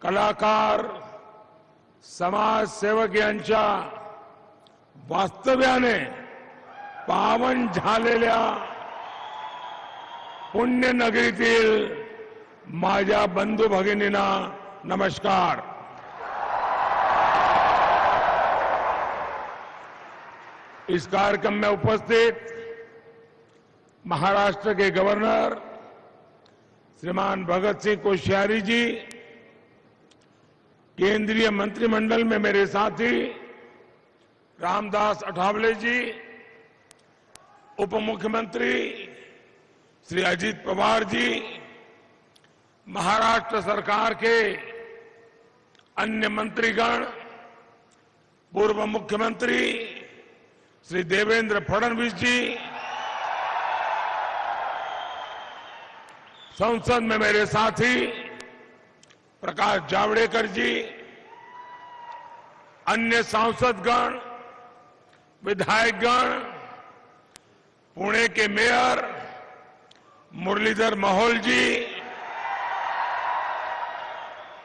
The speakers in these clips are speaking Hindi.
कलाकार, समाजसेवक यांच्या वास्तव्याने पावन झालेल्या पुण्यनगरीतील माझ्या बंधू भगिनींना नमस्कार. इस कार्यक्रम में उपस्थित महाराष्ट्र के गवर्नर श्रीमान भगत सिंह कोश्यारी जी, केंद्रीय मंत्रिमंडल में मेरे साथी रामदास अठावले जी, उप मुख्यमंत्री श्री अजित पवार जी, महाराष्ट्र सरकार के अन्य मंत्रीगण, पूर्व मुख्यमंत्री श्री देवेंद्र फडणवीस जी, संसद में मेरे साथी प्रकाश जावड़ेकर जी, अन्य सांसदगण, विधायकगण, पुणे के मेयर मुरलीधर मोहोल जी,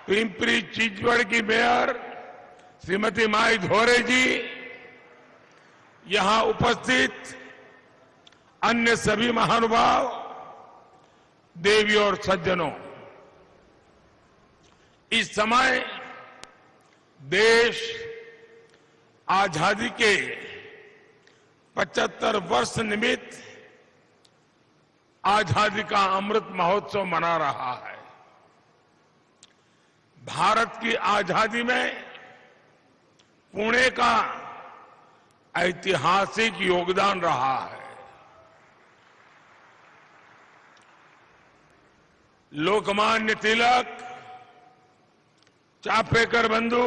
पिंपरी चिंचवड़ की मेयर श्रीमती माई धोरे जी, यहां उपस्थित अन्य सभी महानुभाव, देवी और सज्जनों, इस समय देश आजादी के 75 वर्ष निमित्त आजादी का अमृत महोत्सव मना रहा है. भारत की आजादी में पुणे का ऐतिहासिक योगदान रहा है. लोकमान्य तिलक, चापेकर बंधु,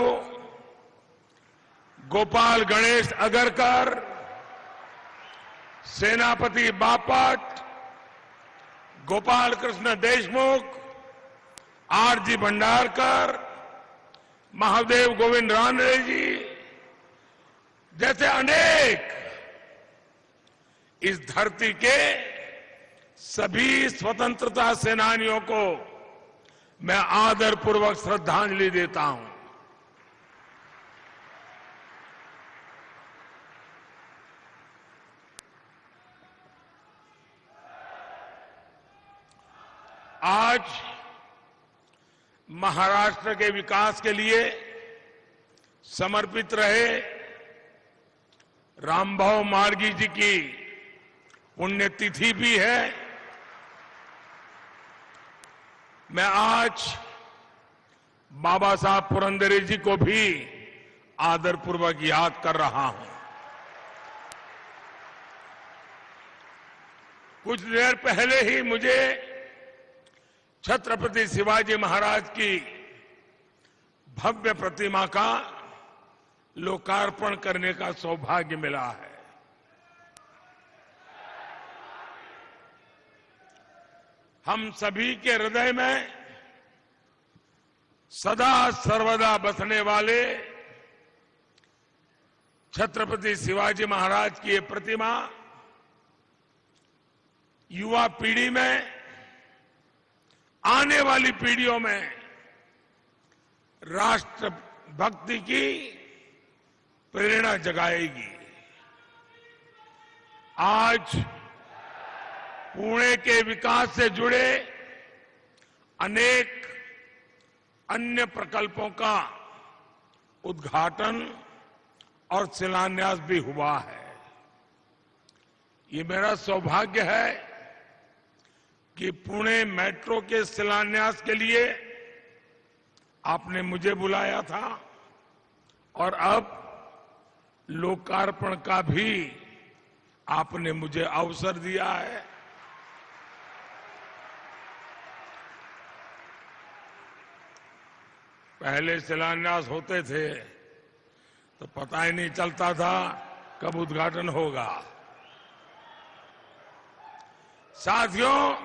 गोपाल गणेश अगरकर, सेनापति बापट, गोपाल कृष्ण देशमुख, आरजी भंडारकर, महादेव गोविंद रानडे जी जैसे अनेक इस धरती के सभी स्वतंत्रता सेनानियों को मैं आदरपूर्वक श्रद्धांजलि देता हूं. आज महाराष्ट्र के विकास के लिए समर्पित रहे रामभाऊ मार्गी जी की पुण्यतिथि भी है. मैं आज बाबा साहब पुरंदरे जी को भी आदरपूर्वक याद कर रहा हूं. कुछ देर पहले ही मुझे छत्रपति शिवाजी महाराज की भव्य प्रतिमा का लोकार्पण करने का सौभाग्य मिला है. हम सभी के हृदय में सदा सर्वदा बसने वाले छत्रपति शिवाजी महाराज की ये प्रतिमा युवा पीढ़ी में, आने वाली पीढ़ियों में राष्ट्र भक्ति की प्रेरणा जगाएगी. आज पुणे के विकास से जुड़े अनेक अन्य प्रकल्पों का उद्घाटन और शिलान्यास भी हुआ है. ये मेरा सौभाग्य है कि पुणे मेट्रो के शिलान्यास के लिए आपने मुझे बुलाया था और अब लोकार्पण का भी आपने मुझे अवसर दिया है. पहले शिलान्यास होते थे तो पता ही नहीं चलता था कब उद्घाटन होगा. साथियों,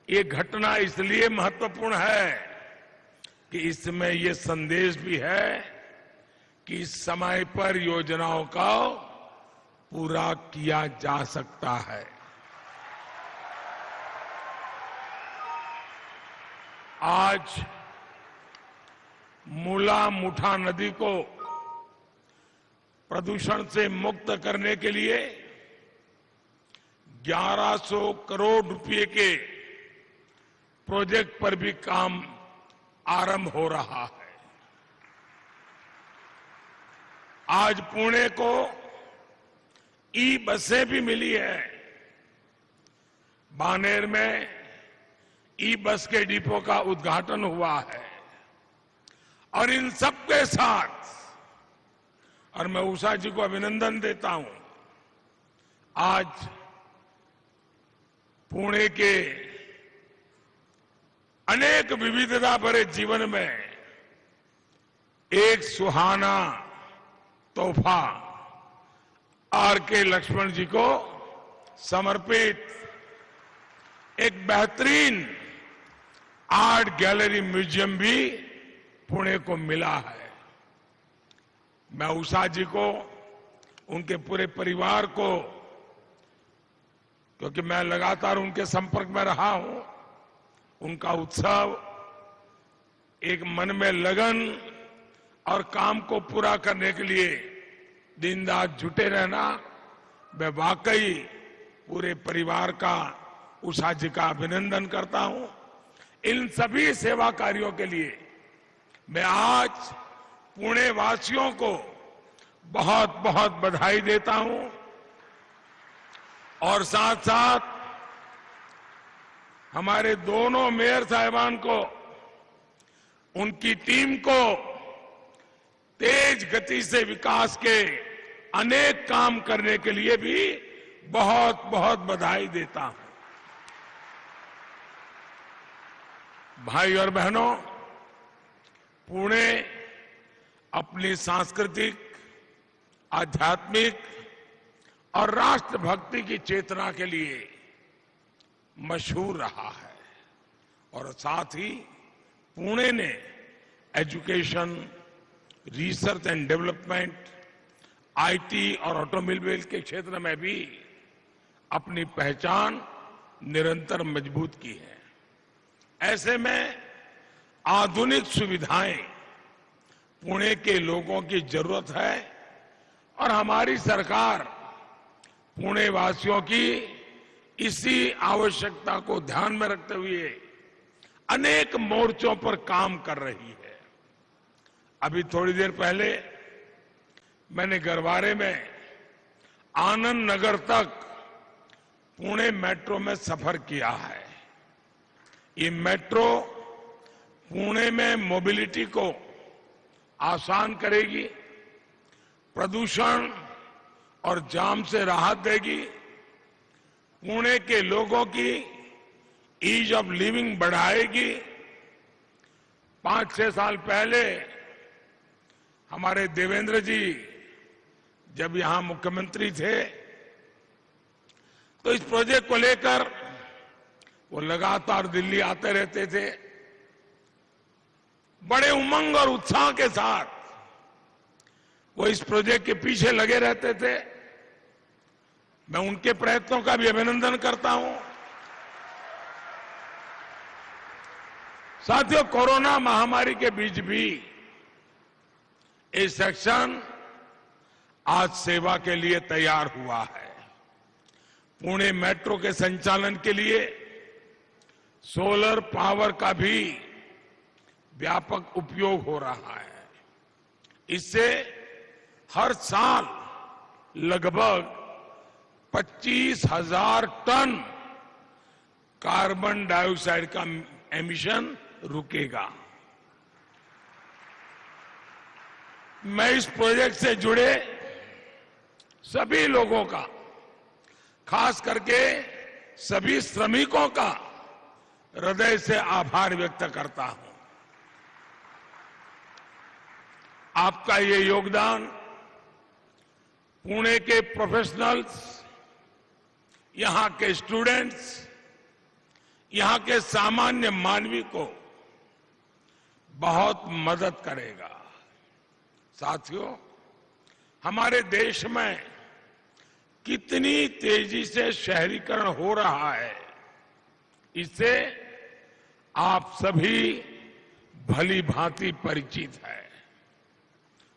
ये घटना इसलिए महत्वपूर्ण है कि इसमें ये संदेश भी है कि समय पर योजनाओं का पूरा किया जा सकता है. आज मूला मुठा नदी को प्रदूषण से मुक्त करने के लिए 1100 करोड़ रुपए के प्रोजेक्ट पर भी काम आरंभ हो रहा है। आज पुणे को ई बसें भी मिली है। बानेर में ई बस के डिपो का उद्घाटन हुआ है और इन सबके साथ, और मैं उषा जी को अभिनंदन देता हूं, आज पुणे के अनेक विविधता भरे जीवन में एक सुहाना तोहफा आर के लक्ष्मण जी को समर्पित एक बेहतरीन आर्ट गैलरी म्यूजियम भी पुणे को मिला है। मैं उषा जी को, उनके पूरे परिवार को, क्योंकि मैं लगातार उनके संपर्क में रहा हूं, उनका उत्सव, एक मन में लगन और काम को पूरा करने के लिए दिन रात जुटे रहना, मैं वाकई पूरे परिवार का, उषा जी का अभिनंदन करता हूं। इन सभी सेवा कार्यों के लिए मैं आज पुणे वासियों को बहुत बहुत बधाई देता हूं और साथ साथ हमारे दोनों मेयर साहिबान को, उनकी टीम को तेज गति से विकास के अनेक काम करने के लिए भी बहुत बहुत बधाई देता हूं। भाई और बहनों, पुणे अपनी सांस्कृतिक, आध्यात्मिक और राष्ट्रभक्ति की चेतना के लिए मशहूर रहा है और साथ ही पुणे ने education, research and development, IT और ऑटोमोबाइल के क्षेत्र में भी अपनी पहचान निरंतर मजबूत की है। ऐसे में आधुनिक सुविधाएं पुणे के लोगों की जरूरत है और हमारी सरकार पुणे वासियों की इसी आवश्यकता को ध्यान में रखते हुए अनेक मोर्चों पर काम कर रही है। अभी थोड़ी देर पहले मैंने गरवारे में आनंद नगर तक पुणे मेट्रो में सफर किया है। ये मेट्रो पुणे में मोबिलिटी को आसान करेगी, प्रदूषण और जाम से राहत देगी, पुणे के लोगों की ईज ऑफ लिविंग बढ़ाएगी। 5-6 साल पहले हमारे देवेंद्र जी जब यहां मुख्यमंत्री थे तो इस प्रोजेक्ट को लेकर वो लगातार दिल्ली आते रहते थे। बड़े उमंग और उत्साह के साथ वो इस प्रोजेक्ट के पीछे लगे रहते थे। मैं उनके प्रयत्नों का भी अभिनंदन करता हूं। साथियों, कोरोना महामारी के बीच भी ये सेक्शन आज सेवा के लिए तैयार हुआ है। पुणे मेट्रो के संचालन के लिए सोलर पावर का भी व्यापक उपयोग हो रहा है। इससे हर साल लगभग 25,000 टन कार्बन डाइऑक्साइड का एमिशन रुकेगा। मैं इस प्रोजेक्ट से जुड़े सभी लोगों का, खास करके सभी श्रमिकों का हृदय से आभार व्यक्त करता हूं। आपका ये योगदान पुणे के प्रोफेशनल्स, यहां के स्टूडेंट्स, यहां के सामान्य मानवी को बहुत मदद करेगा। साथियों, हमारे देश में कितनी तेजी से शहरीकरण हो रहा है, इससे आप सभी भली भांति परिचित है।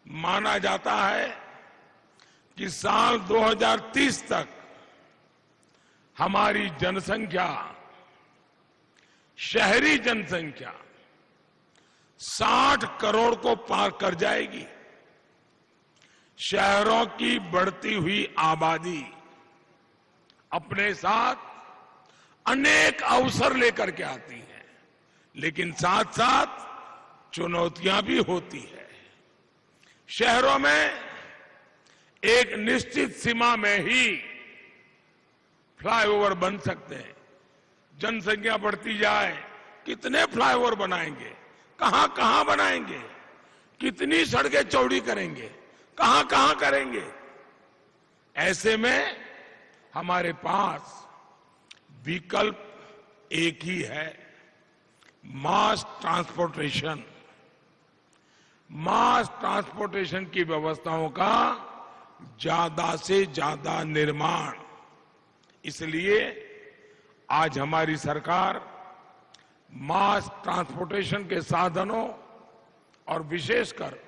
माना जाता है कि साल 2030 तक हमारी जनसंख्या, शहरी जनसंख्या 60 करोड़ को पार कर जाएगी। शहरों की बढ़ती हुई आबादी अपने साथ अनेक अवसर लेकर के आती है, लेकिन साथ साथ चुनौतियां भी होती है। शहरों में एक निश्चित सीमा में ही फ्लाईओवर बन सकते हैं। जनसंख्या बढ़ती जाए, कितने फ्लाईओवर बनाएंगे, कहां कहां बनाएंगे, कितनी सड़कें चौड़ी करेंगे, कहां कहां करेंगे। ऐसे में हमारे पास विकल्प एक ही है, मास ट्रांसपोर्टेशन। मास ट्रांसपोर्टेशन की व्यवस्थाओं का ज्यादा से ज्यादा निर्माण। इसलिए आज हमारी सरकार मास ट्रांसपोर्टेशन के साधनों और विशेषकर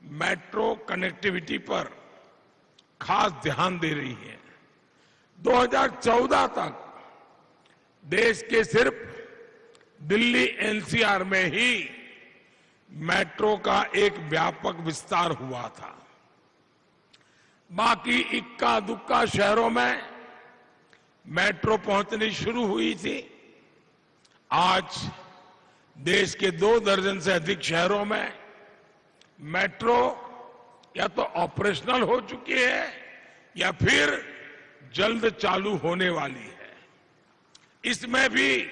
मेट्रो कनेक्टिविटी पर खास ध्यान दे रही है। 2014 तक देश के सिर्फ दिल्ली एनसीआर में ही मेट्रो का एक व्यापक विस्तार हुआ था। बाकी इक्का दुक्का शहरों में मेट्रो पहुंचनी शुरू हुई थी। आज देश के 2 दर्जन से अधिक शहरों में मेट्रो या तो ऑपरेशनल हो चुकी है या फिर जल्द चालू होने वाली है। इसमें भी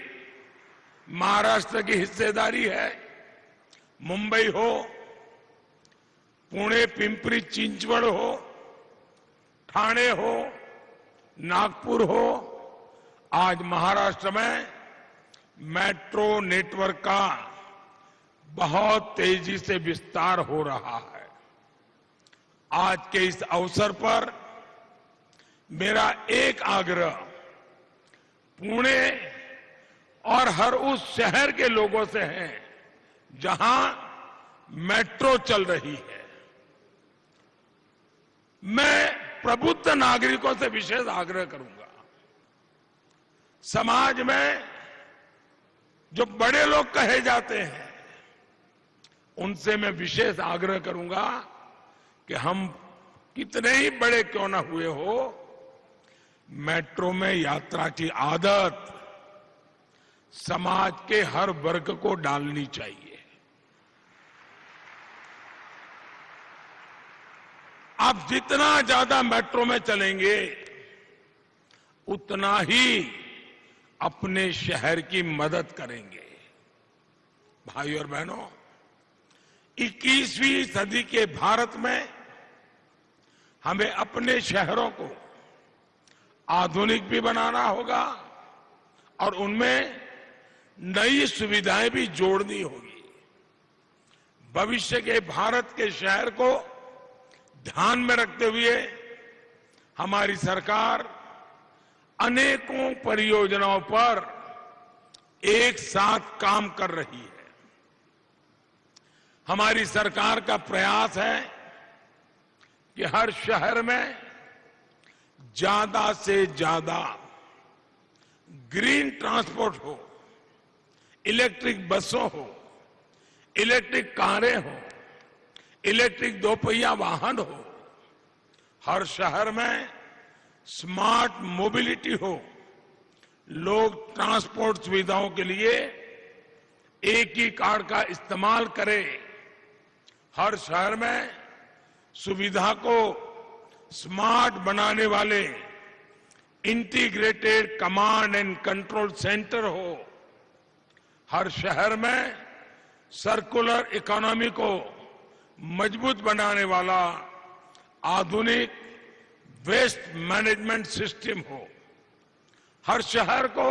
महाराष्ट्र की हिस्सेदारी है। मुंबई हो, पुणे पिंपरी चिंचवड़ हो, ठाणे हो, नागपुर हो, आज महाराष्ट्र में मेट्रो नेटवर्क का बहुत तेजी से विस्तार हो रहा है। आज के इस अवसर पर मेरा एक आग्रह पुणे और हर उस शहर के लोगों से है जहां मेट्रो चल रही है। मैं प्रबुद्ध नागरिकों से विशेष आग्रह करूंगा, समाज में जो बड़े लोग कहे जाते हैं उनसे मैं विशेष आग्रह करूंगा कि हम कितने ही बड़े क्यों ना हुए हो, मेट्रो में यात्रा की आदत समाज के हर वर्ग को डालनी चाहिए। आप जितना ज्यादा मेट्रो में चलेंगे उतना ही अपने शहर की मदद करेंगे। भाई और बहनों, 21वीं सदी के भारत में हमें अपने शहरों को आधुनिक भी बनाना होगा और उनमें नई सुविधाएं भी जोड़नी होगी। भविष्य के भारत के शहर को ध्यान में रखते हुए हमारी सरकार अनेकों परियोजनाओं पर एक साथ काम कर रही है। हमारी सरकार का प्रयास है कि हर शहर में ज्यादा से ज्यादा ग्रीन ट्रांसपोर्ट हो, इलेक्ट्रिक बसों हो, इलेक्ट्रिक कारें हो, इलेक्ट्रिक 2 पहिया वाहन हो। हर शहर में स्मार्ट मोबिलिटी हो, लोग ट्रांसपोर्ट सुविधाओं के लिए एक ही कार्ड का इस्तेमाल करें। हर शहर में सुविधा को स्मार्ट बनाने वाले integrated command and control centre हो। हर शहर में सर्कुलर इकोनॉमी को मजबूत बनाने वाला आधुनिक वेस्ट मैनेजमेंट सिस्टम हो। हर शहर को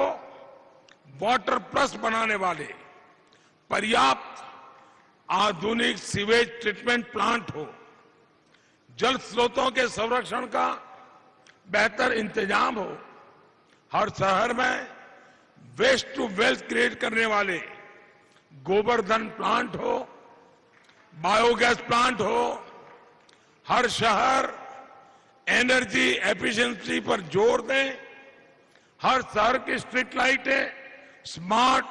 वाटर प्लस बनाने वाले पर्याप्त आधुनिक सीवेज ट्रीटमेंट प्लांट हो। जल स्रोतों के संरक्षण का बेहतर इंतजाम हो। हर शहर में वेस्ट टू वेल्थ क्रिएट करने वाले गोवर्धन प्लांट हो, बायोगैस प्लांट हो, हर शहर एनर्जी एफिशिएंसी पर जोर दें, हर शहर की स्ट्रीट लाइटें स्मार्ट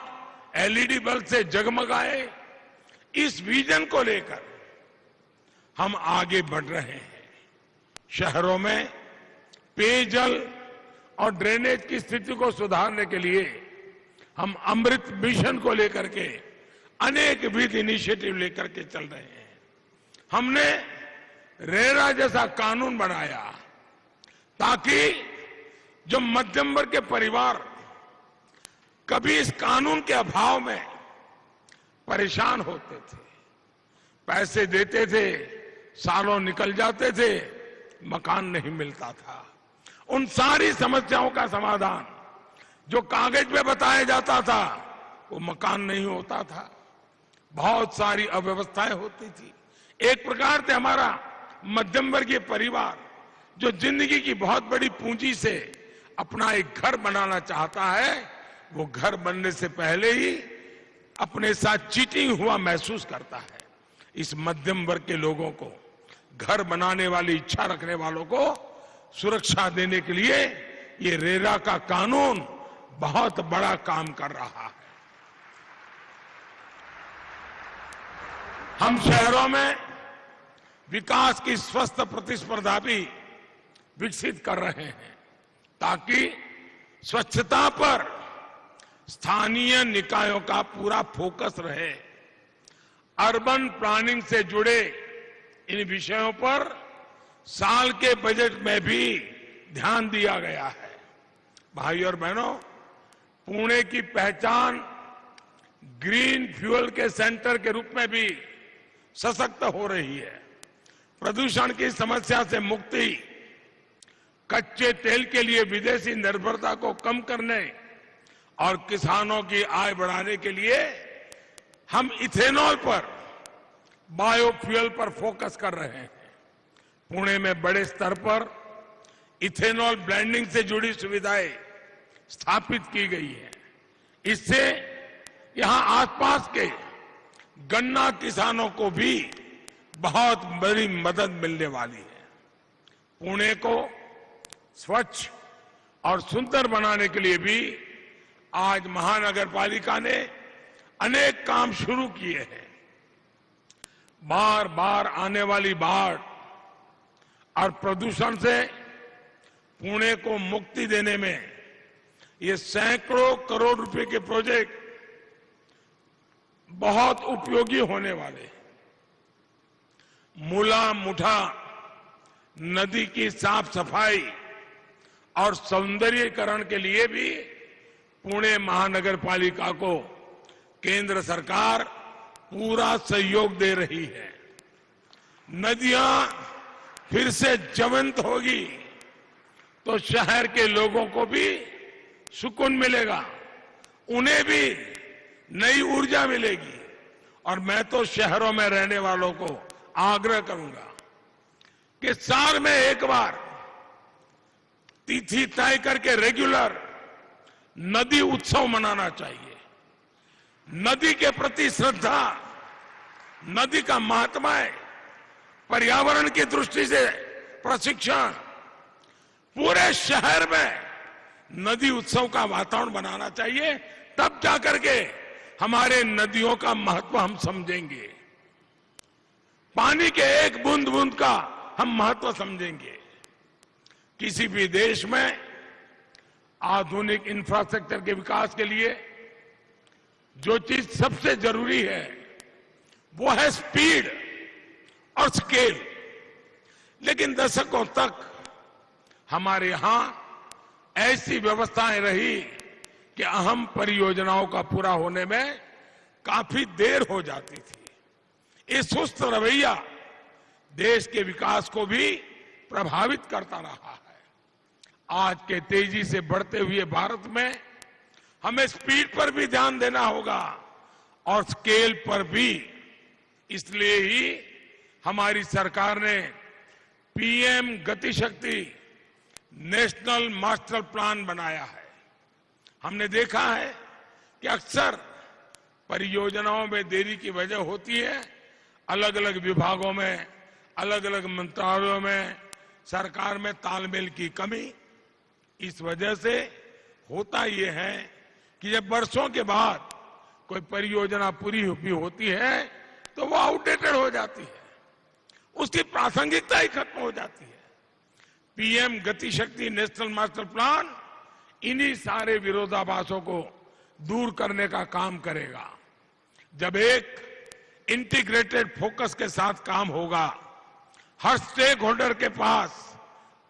एलईडी बल्ब से जगमगाए। इस विजन को लेकर हम आगे बढ़ रहे हैं। शहरों में पेयजल और ड्रेनेज की स्थिति को सुधारने के लिए हम अमृत मिशन को लेकर के अनेक विध इनिशिएटिव लेकर के चल रहे हैं। हमने रेरा जैसा कानून बनाया ताकि जो मध्यम वर्ग के परिवार कभी इस कानून के अभाव में परेशान होते थे, पैसे देते थे, सालों निकल जाते थे, मकान नहीं मिलता था, उन सारी समस्याओं का समाधान जो कागज पे बताया जाता था वो मकान नहीं होता था, बहुत सारी अव्यवस्थाएं होती थी। एक प्रकार से हमारा मध्यम वर्गीय परिवार जो जिंदगी की बहुत बड़ी पूंजी से अपना एक घर बनाना चाहता है, वो घर बनने से पहले ही अपने साथ चीटिंग हुआ महसूस करता है। इस मध्यम वर्ग के लोगों को, घर बनाने वाली इच्छा रखने वालों को सुरक्षा देने के लिए ये रेरा का कानून बहुत बड़ा काम कर रहा है। हम शहरों में विकास की स्वस्थ प्रतिस्पर्धा भी विकसित कर रहे हैं ताकि स्वच्छता पर स्थानीय निकायों का पूरा फोकस रहे। अर्बन प्लानिंग से जुड़े इन विषयों पर साल के बजट में भी ध्यान दिया गया है। भाई और बहनों, पुणे की पहचान ग्रीन फ्यूल के सेंटर के रूप में भी सशक्त हो रही है। प्रदूषण की समस्या से मुक्ति, कच्चे तेल के लिए विदेशी निर्भरता को कम करने और किसानों की आय बढ़ाने के लिए हम इथेनॉल पर, बायोफ्यूल पर फोकस कर रहे हैं। पुणे में बड़े स्तर पर इथेनॉल ब्लेंडिंग से जुड़ी सुविधाएं स्थापित की गई है। इससे यहां आसपास के गन्ना किसानों को भी बहुत बड़ी मदद मिलने वाली है। पुणे को स्वच्छ और सुंदर बनाने के लिए भी आज महानगर पालिका ने अनेक काम शुरू किए हैं। बार बार आने वाली बाढ़ और प्रदूषण से पुणे को मुक्ति देने में ये सैकड़ों करोड़ रुपए के प्रोजेक्ट बहुत उपयोगी होने वाले हैं। मूला मुठा नदी की साफ सफाई और सौंदर्यीकरण के लिए भी पुणे महानगर पालिका को केंद्र सरकार पूरा सहयोग दे रही है। नदियां फिर से जीवंत होगी तो शहर के लोगों को भी सुकून मिलेगा, उन्हें भी नई ऊर्जा मिलेगी। और मैं तो शहरों में रहने वालों को आग्रह करूंगा कि साल में एक बार तिथि तय करके रेगुलर नदी उत्सव मनाना चाहिए। नदी के प्रति श्रद्धा, नदी का महात्म्य, पर्यावरण की दृष्टि से प्रशिक्षण, पूरे शहर में नदी उत्सव का वातावरण बनाना चाहिए। तब जाकर के हमारे नदियों का महत्व हम समझेंगे, पानी के एक बूंद बूंद का हम महत्व समझेंगे। किसी भी देश में आधुनिक इंफ्रास्ट्रक्चर के विकास के लिए जो चीज सबसे जरूरी है वो है स्पीड और स्केल। लेकिन दशकों तक हमारे यहां ऐसी व्यवस्थाएं रही कि अहम परियोजनाओं का पूरा होने में काफी देर हो जाती थी। ये सुस्त रवैया देश के विकास को भी प्रभावित करता रहा है। आज के तेजी से बढ़ते हुए भारत में हमें स्पीड पर भी ध्यान देना होगा और स्केल पर भी। इसलिए ही हमारी सरकार ने पीएम गति शक्ति नेशनल मास्टर प्लान बनाया है। हमने देखा है कि अक्सर परियोजनाओं में देरी की वजह होती है अलग अलग विभागों में, अलग अलग मंत्रालयों में, सरकार में तालमेल की कमी। इस वजह से होता यह है कि जब वर्षों के बाद कोई परियोजना पूरी भी होती है तो वो आउटडेटेड हो जाती है, उसकी प्रासंगिकता ही खत्म हो जाती है। पीएम गति शक्ति नेशनल मास्टर प्लान इन्हीं सारे विरोधाभासों को दूर करने का काम करेगा। जब एक इंटीग्रेटेड फोकस के साथ काम होगा, हर स्टेक होल्डर के पास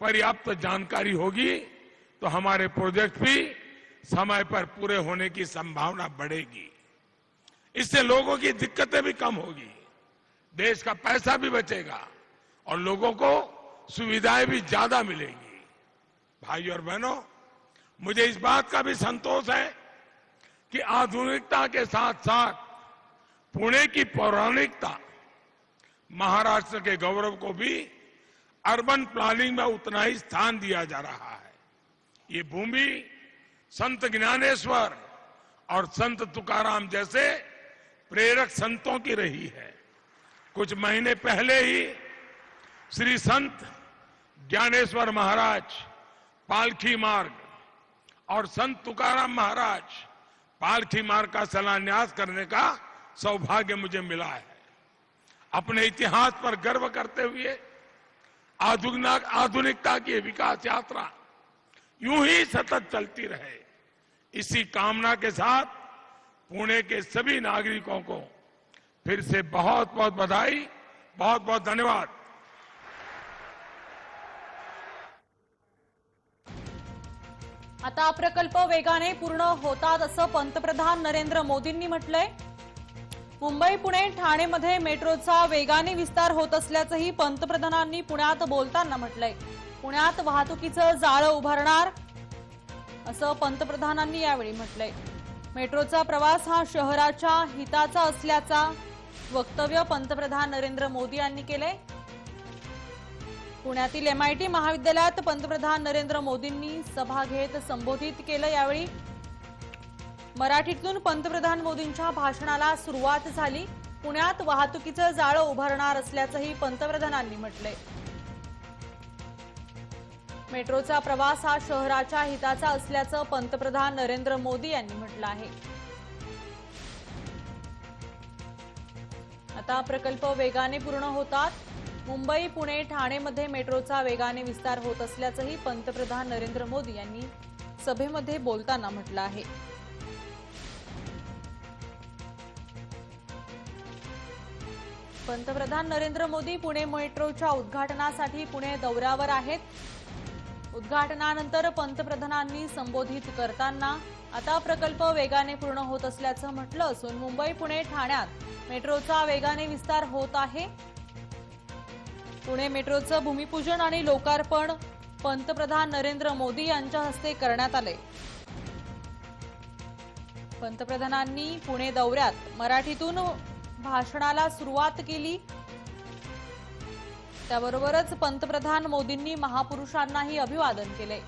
पर्याप्त जानकारी होगी, तो हमारे प्रोजेक्ट भी समय पर पूरे होने की संभावना बढ़ेगी। इससे लोगों की दिक्कतें भी कम होगी, देश का पैसा भी बचेगा और लोगों को सुविधाएं भी ज्यादा मिलेंगी। भाइयों और बहनों, मुझे इस बात का भी संतोष है कि आधुनिकता के साथ साथ पुणे की पौराणिकता, महाराष्ट्र के गौरव को भी अर्बन प्लानिंग में उतना ही स्थान दिया जा रहा है। ये भूमि संत ज्ञानेश्वर और संत तुकाराम जैसे प्रेरक संतों की रही है। कुछ महीने पहले ही श्री संत ज्ञानेश्वर महाराज पालखी मार्ग और संत तुकाराम महाराज पालखी मार्ग का शिलान्यास करने का सौभाग्य मुझे मिला है। अपने इतिहास पर गर्व करते हुए आधुनिकता की विकास यात्रा यूं ही सतत चलती रहे, इसी कामना के साथ पुणे के सभी नागरिकों को फिर से बहुत बहुत बधाई, बहुत बहुत धन्यवाद। आता प्रकल्प वेगाने पूर्ण होतात असं पंतप्रधान नरेंद्र मोदींनी म्हटलंय। मुंबई पुणे ठाणेमध्ये मेट्रोचा वेगाने विस्तार होत असल्याचंही पंतप्रधानांनी पुण्यात बोलताना म्हटलंय। पुण्यात वाहतुकीचं जाळं उभारणार असं पंतप्रधानांनी यावेळी म्हटलंय। मेट्रोचा प्रवास हा शहराच्या हिताचा असल्याचा वक्तव्य पंतप्रधान नरेंद्र मोदी यांनी केले। पुण्यातील MIT महाविद्यालयात पंतप्रधान नरेंद्र मोदींनी सभा घेत संबोधित केलं। यावेळी मराठीतून पंतप्रधान मोदींच्या भाषणाला सुरुवात झाली। पुण्यात वाहतुकीचं जाळं उभारणार असल्याचंही पंतप्रधानांनी म्हटलंय। मेट्रोचा प्रवास हा शहराच्या हिताचा असल्याचं पंतप्रधान नरेंद्र मोदी यांनी म्हटलं आहे। आता प्रकल्प वेगाने पूर्ण होतात। मुंबई पुणे ठाणेमध्ये मेट्रोचा वेगाने विस्तार होत असल्याचंही पंतप्रधान नरेंद्र मोदी यांनी सभेमध्ये बोलताना म्हटलं आहे। पंतप्रधान नरेंद्र मोदी पुणे मेट्रोच्या उद्घाटनासाठी पुणे दौऱ्यावर आहेत। उद्घाटनानंतर पंतप्रधानांनी संबोधित करताना आता प्रकल्प वेगाने पूर्ण होत असल्याचं म्हटलं असून मुंबई पुणे ठाण्यात मेट्रोचा वेगाने विस्तार होत आहे। पुणे मेट्रोचं भूमिपूजन आणि लोकार्पण पंतप्रधान नरेंद्र मोदी यांच्या हस्ते करण्यात आले। पंतप्रधानांनी पुणे दौऱ्यात मराठीतून भाषणाला सुरुवात केली। त्याबरोबरच पंतप्रधान मोदींनी महापुरुषांनाही अभिवादन केले।